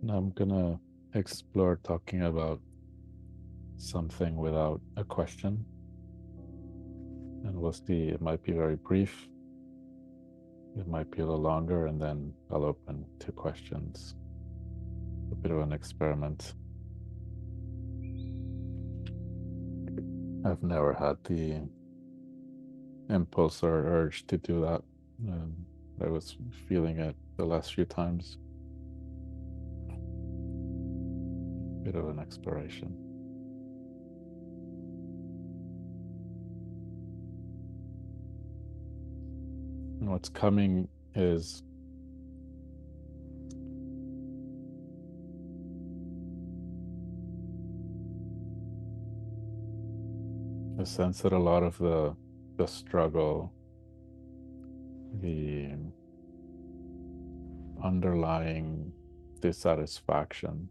And I'm gonna explore talking about something without a question. And we'll see, it might be very brief, it might be a little longer, and then I'll open to questions. A bit of an experiment. I've never had the impulse or urge to do that. I was feeling it the last few times. Bit of an exploration. And what's coming is the sense that a lot of the struggle, the underlying dissatisfaction,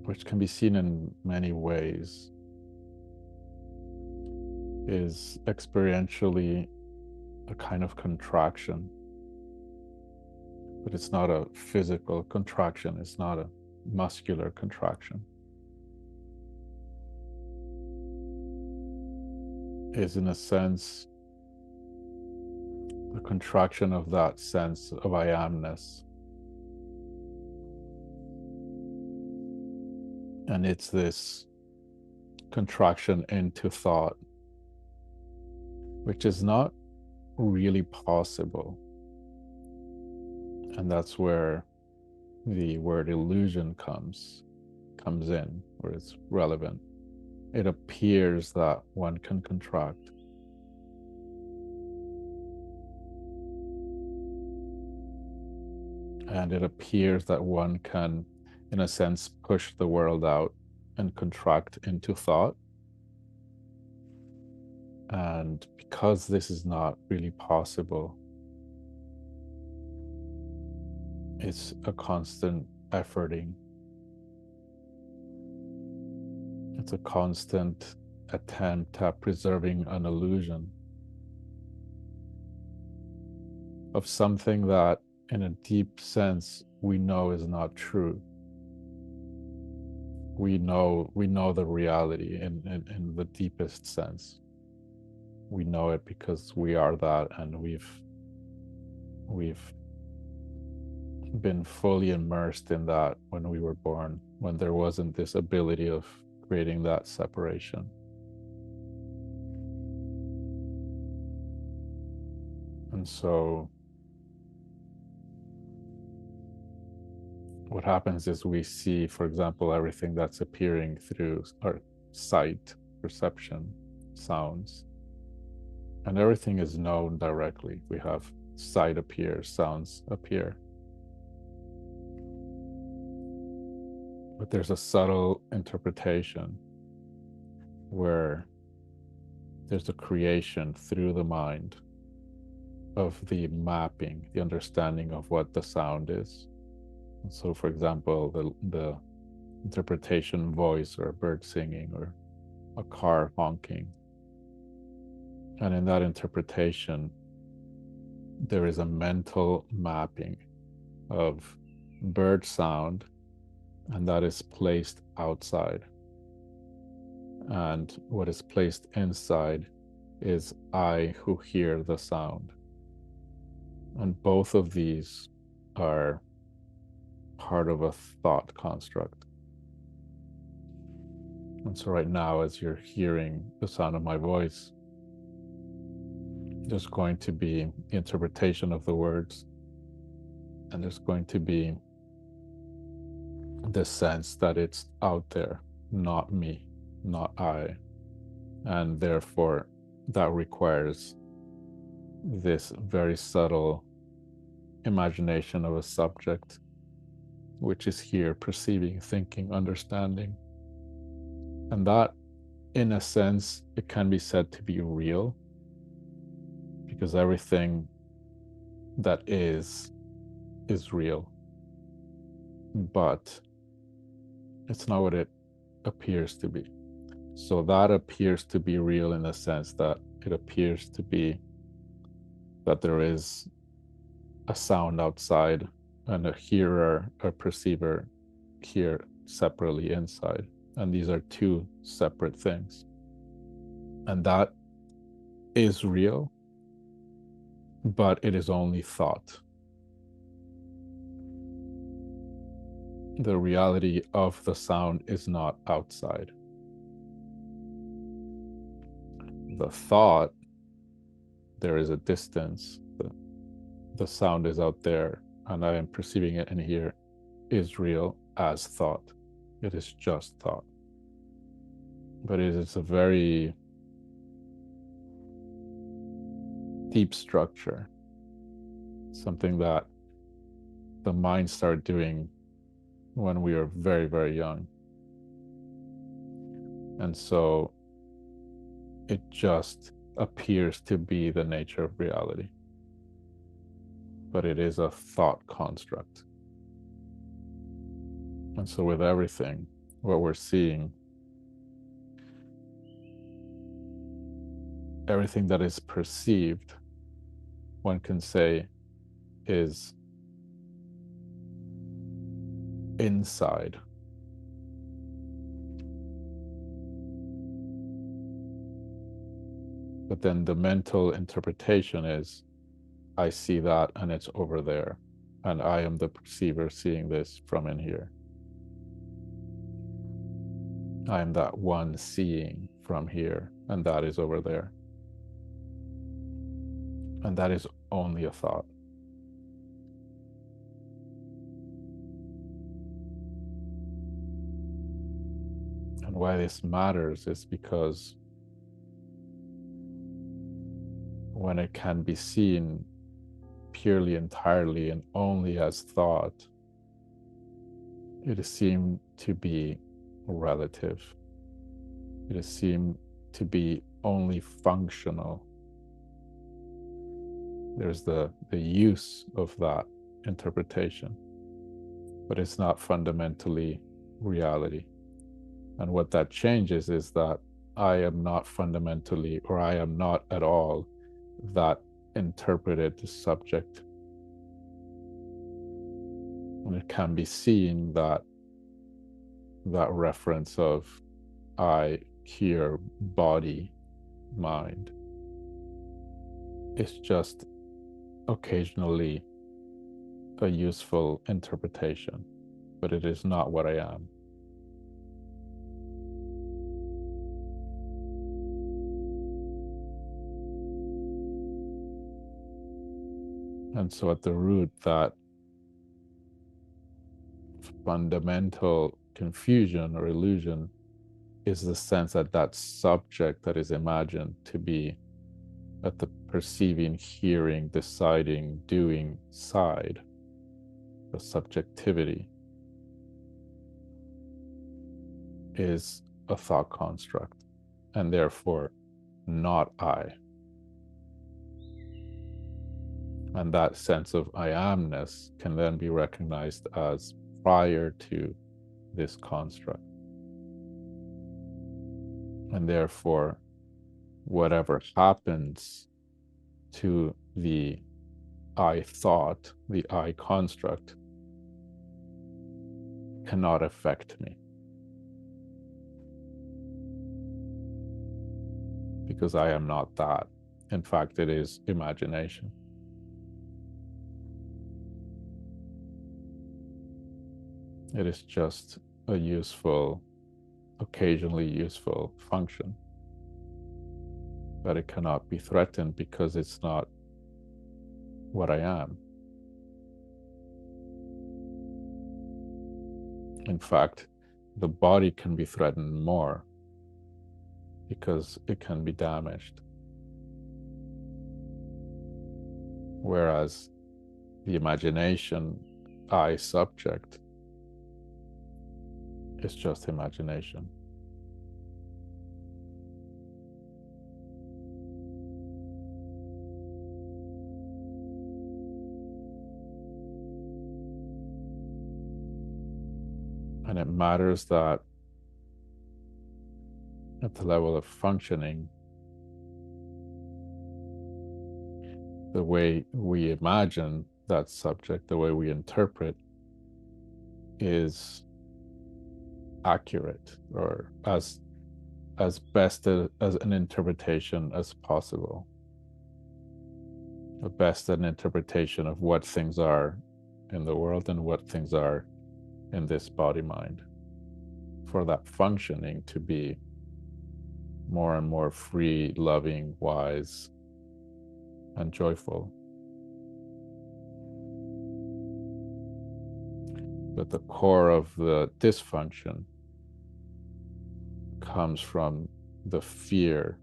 which can be seen in many ways, is experientially a kind of contraction. But it's not a physical contraction, it's not a muscular contraction. It's in a sense a contraction of that sense of I amness. And it's this contraction into thought, which is not really possible. And that's where the word illusion comes in, where it's relevant. It appears that one can contract. And it appears that one can, in a sense, push the world out and contract into thought. And because this is not really possible, it's a constant efforting. It's a constant attempt at preserving an illusion of something that, in a deep sense, we know is not true. We know the reality in the deepest sense. We know it because we are that, and we've been fully immersed in that when we were born, when there wasn't this ability of creating that separation. And so what happens is we see, for example, everything that's appearing through our sight, perception, sounds, and everything is known directly. We have sight appear, sounds appear. But there's a subtle interpretation where there's a creation through the mind of the mapping, the understanding of what the sound is. And so, for example, the interpretation voice, or a bird singing, or a car honking. And in that interpretation, there is a mental mapping of bird sound, and that is placed outside. And what is placed inside is I who hear the sound. And both of these are part of a thought construct. And so right now, as you're hearing the sound of my voice, there's going to be the interpretation of the words, and there's going to be the sense that it's out there, not me, not I. And therefore, that requires this very subtle imagination of a subject, which is here perceiving, thinking, understanding. And that, in a sense, it can be said to be real, because everything that is real. But it's not what it appears to be. So that appears to be real in the sense that it appears to be that there is a sound outside and a hearer, a perceiver, hear separately inside. And these are two separate things. And that is real, but it is only thought. The reality of the sound is not outside. The thought, there is a distance, the sound is out there, and I am perceiving it in here, is real as thought. It is just thought. But it is a very deep structure, something that the mind started doing when we were very, very young. And so it just appears to be the nature of reality. But it is a thought construct. And so with everything, what we're seeing, everything that is perceived, one can say, is inside. But then the mental interpretation is, I see that and it's over there, and I am the perceiver seeing this from in here. I am that one seeing from here, and that is over there. And that is only a thought. And why this matters is because when it can be seen purely, entirely, and only as thought, it is seen to be relative. It is seen to be only functional. There's the use of that interpretation, but it's not fundamentally reality. And what that changes is that I am not fundamentally, or I am not at all, that interpreted subject. And it can be seen that that reference of I, hear, body, mind is just occasionally a useful interpretation, but it is not what I am. And so at the root, that fundamental confusion or illusion is the sense that that subject that is imagined to be at the perceiving, hearing, deciding, doing side, the subjectivity, is a thought construct, and therefore not I. And that sense of I amness can then be recognized as prior to this construct. And therefore, whatever happens to the I thought, the I construct, cannot affect me. Because I am not that. In fact, it is imagination. It is just a useful, occasionally useful function. But it cannot be threatened because it's not what I am. In fact, the body can be threatened more because it can be damaged. Whereas the imagination, I subject, is just imagination. And it matters that at the level of functioning, the way we imagine that subject, the way we interpret, is accurate, or as best as an interpretation as possible. The best an interpretation of what things are in the world and what things are in this body mind, for that functioning to be more and more free, loving, wise, and joyful. But the core of the dysfunction comes from the fear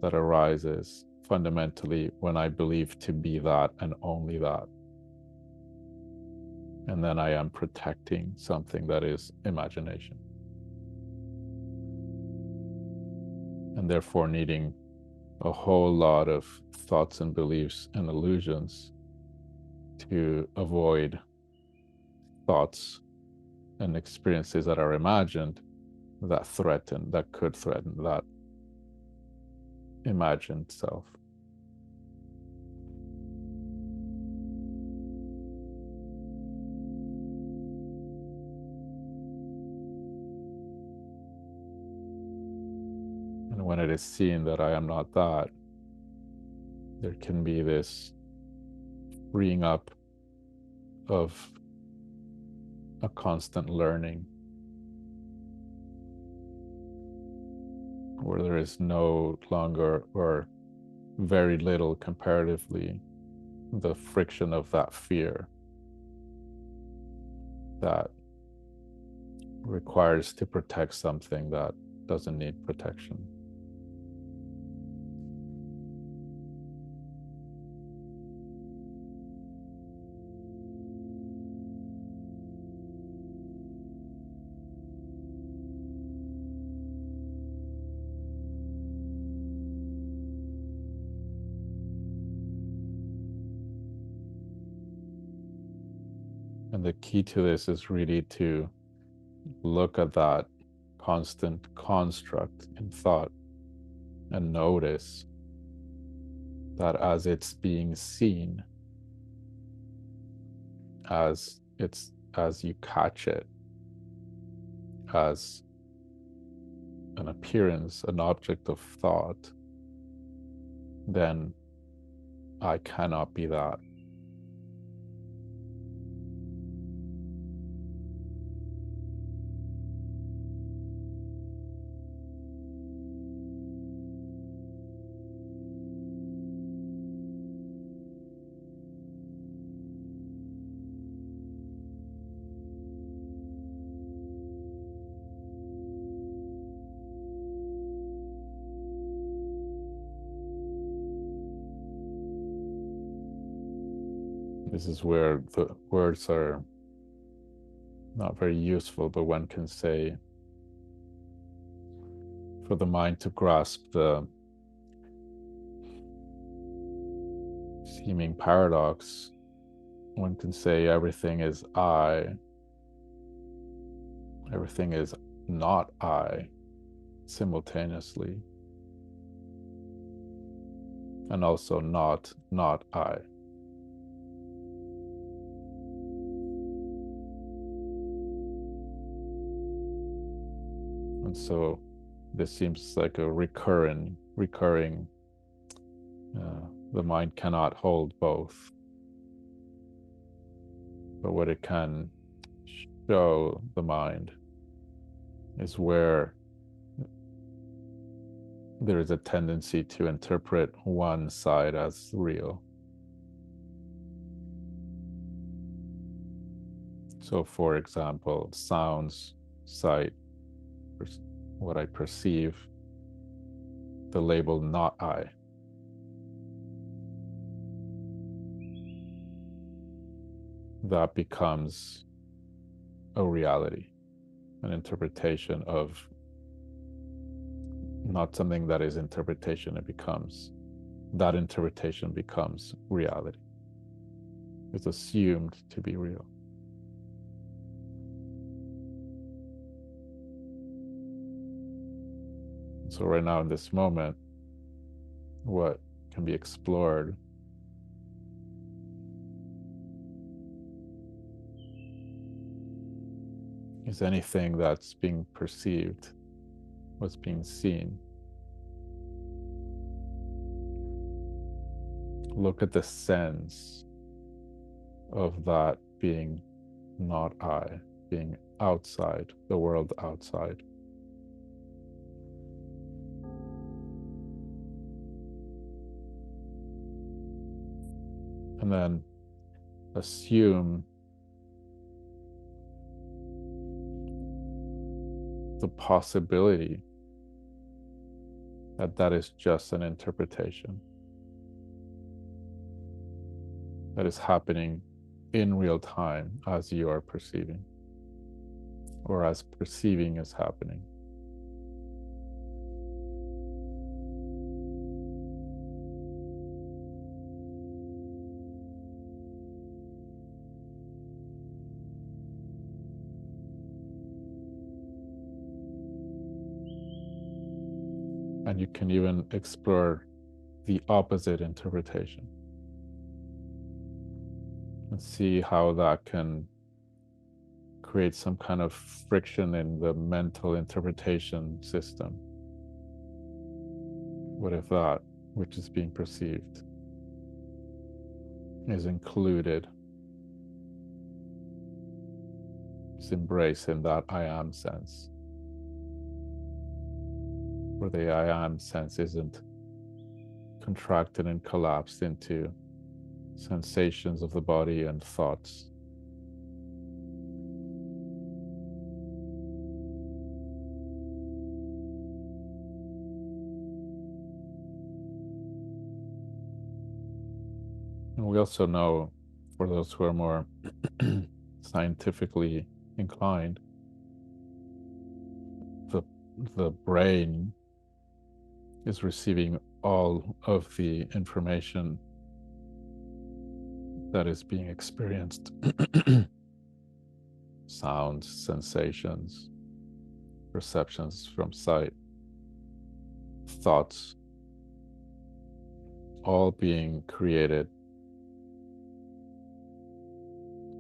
that arises fundamentally when I believe to be that and only that. And then I am protecting something that is imagination. And therefore needing a whole lot of thoughts and beliefs and illusions to avoid thoughts and experiences that are imagined that could threaten that imagined self. And when it is seen that I am not that, there can be this freeing up of a constant learning, where there is no longer, or very little comparatively, the friction of that fear that requires to protect something that doesn't need protection. And the key to this is really to look at that constant construct in thought and notice that as it's being seen, as you catch it as an appearance, an object of thought, then I cannot be that. This is where the words are not very useful, but one can say, for the mind to grasp the seeming paradox, one can say everything is I, everything is not I simultaneously, and also not I. And so this seems like a recurring, the mind cannot hold both. But what it can show the mind is where there is a tendency to interpret one side as real. So, for example, sounds, sight, what I perceive, the label not I. That becomes a reality, an interpretation of not something that is interpretation. That interpretation becomes reality. It's assumed to be real. So right now in this moment, what can be explored is anything that's being perceived, what's being seen. Look at the sense of that being not I, being outside, the world outside. And then assume the possibility that that is just an interpretation that is happening in real time as you are perceiving, or as perceiving is happening. And you can even explore the opposite interpretation and see how that can create some kind of friction in the mental interpretation system. What if that which is being perceived is included, is embraced in that I am sense, where the I am sense isn't contracted and collapsed into sensations of the body and thoughts. And we also know, for those who are more scientifically inclined, the brain is receiving all of the information that is being experienced. Sounds, sensations, perceptions from sight, thoughts, all being created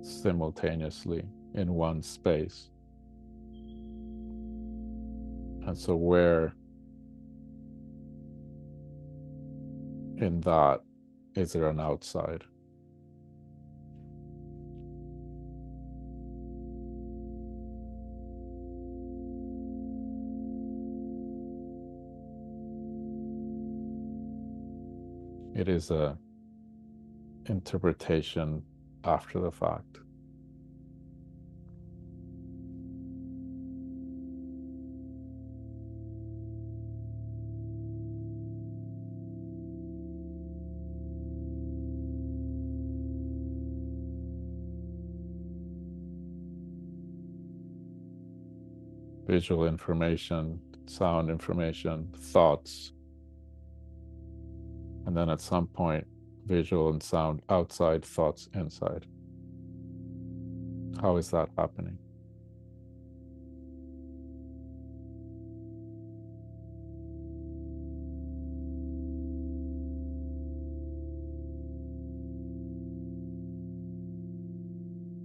simultaneously in one space. And so where in that is there an outside? It is a interpretation after the fact. Visual information, sound information, thoughts, and then at some point, visual and sound outside, thoughts inside. How is that happening?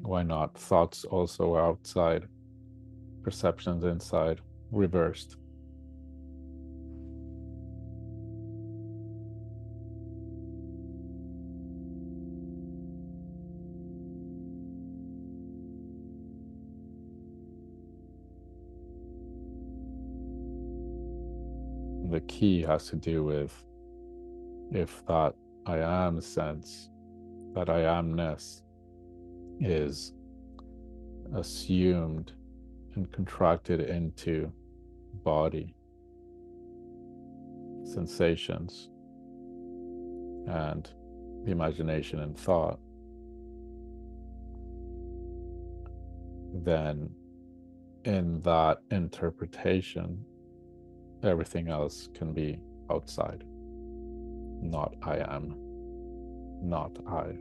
Why not thoughts also outside, perceptions inside, reversed? The key has to do with if that I am sense, that I amness is assumed and contracted into body, sensations, and the imagination and thought, then in that interpretation, everything else can be outside. Not I am, not I.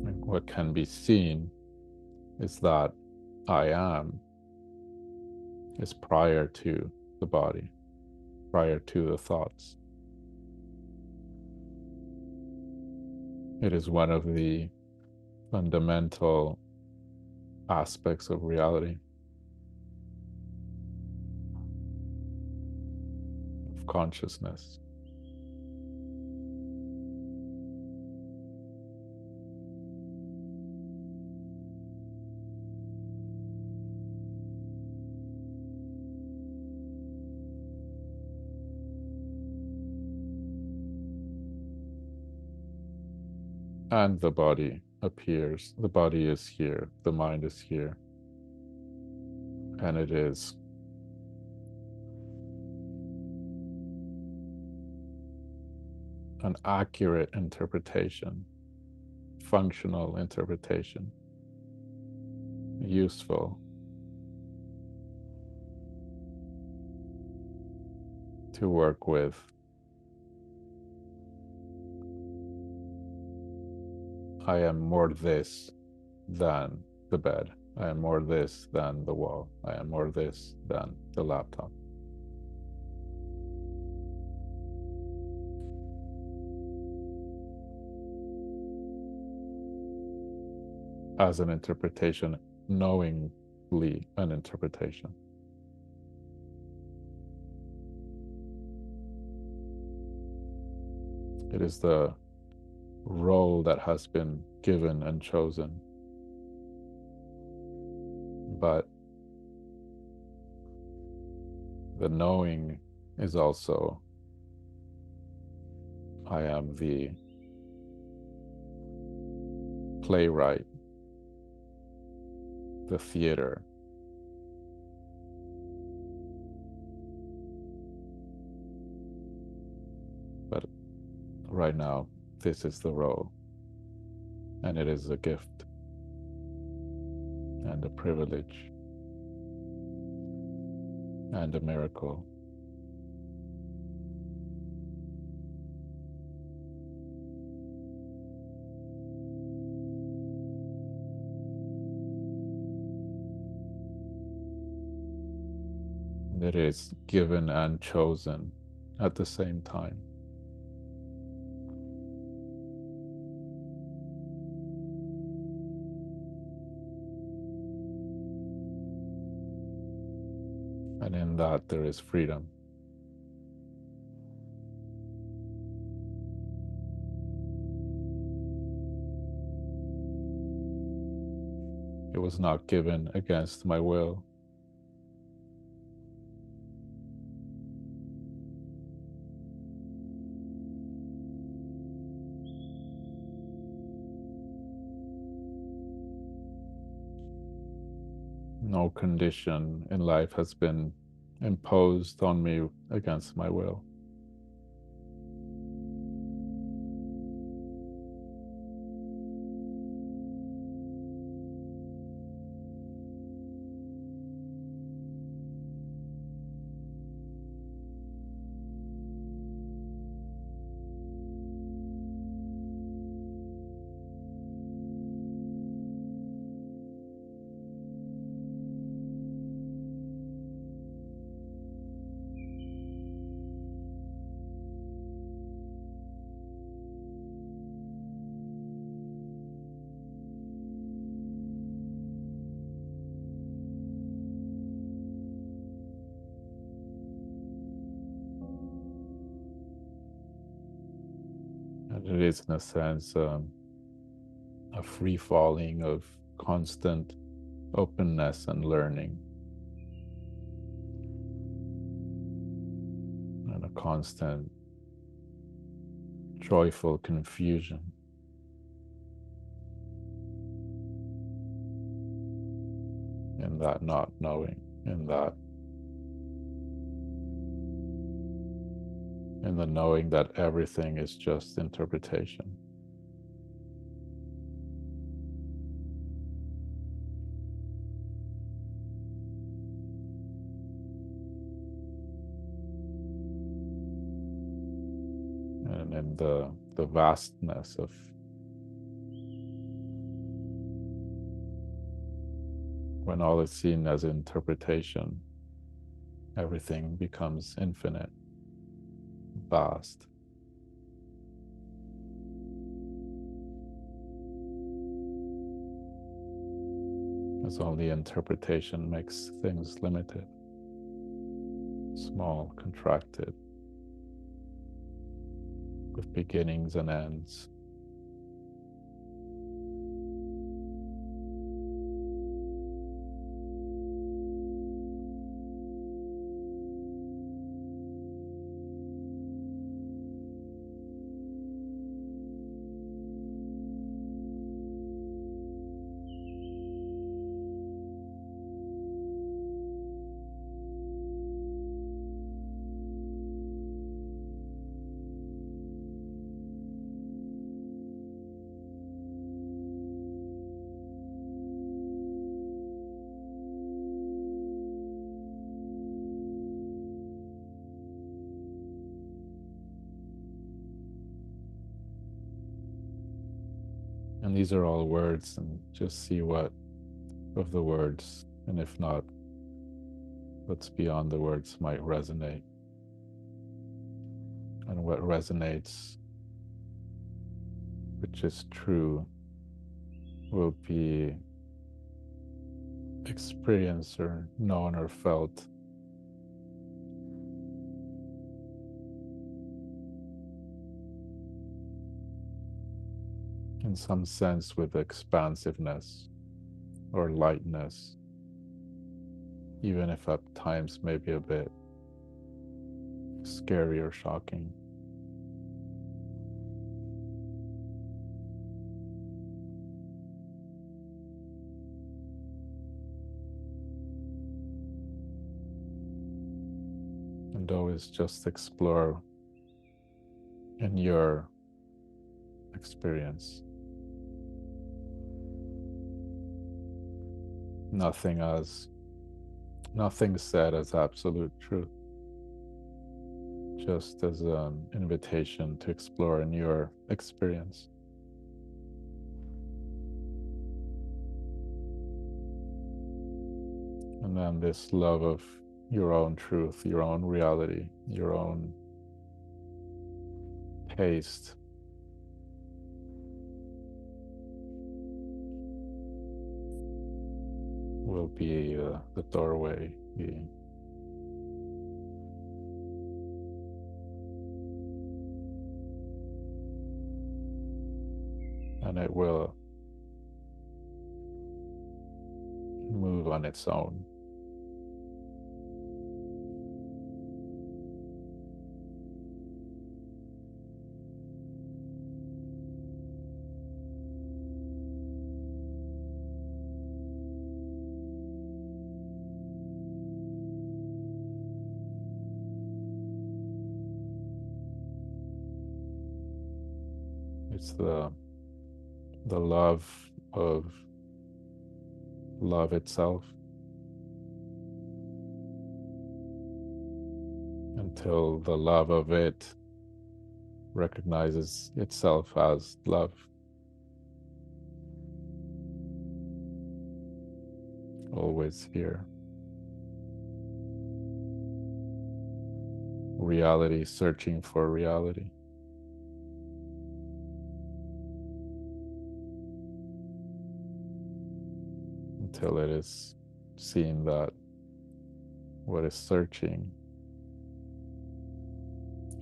And what can be seen is that I am is prior to the body, prior to the thoughts. It is one of the fundamental aspects of reality, of consciousness. And the body appears. The body is here. The mind is here. And it is an accurate interpretation, functional interpretation, useful to work with. I am more this than the bed. I am more this than the wall. I am more this than the laptop. As an interpretation, knowingly an interpretation. It is the role that has been given and chosen. But the knowing is also, I am the playwright, the theater. But right now, this is the role. And it is a gift and a privilege and a miracle. It is given and chosen at the same time. And in that there is freedom. It was not given against my will. No condition in life has been imposed on me against my will. And it is, in a sense, a free falling of constant openness and learning, and a constant joyful confusion. In that not knowing, in the knowing that everything is just interpretation. And in the vastness of when all is seen as interpretation, everything becomes infinite, vast. as only interpretation makes things limited, small, contracted, with beginnings and ends. And these are all words, and just see what of the words, and if not, what's beyond the words might resonate. And what resonates, which is true, will be experienced or known or felt. In some sense with expansiveness or lightness, even if at times maybe a bit scary or shocking. And always just explore in your experience. Nothing said as absolute truth, just as an invitation to explore in your experience. And then this love of your own truth, your own reality, your own taste will be the doorway. And it will move on its own. It's the love of love itself, until the love of it recognizes itself as love. Always here. Reality searching for reality. Until it is seen that what is searching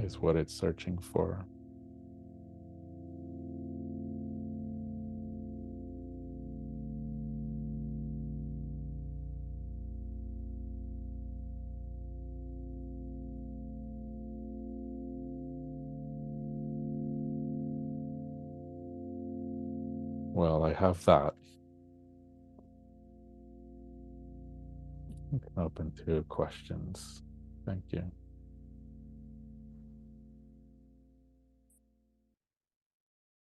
is what it's searching for. Well, I have that. Open to questions. Thank you.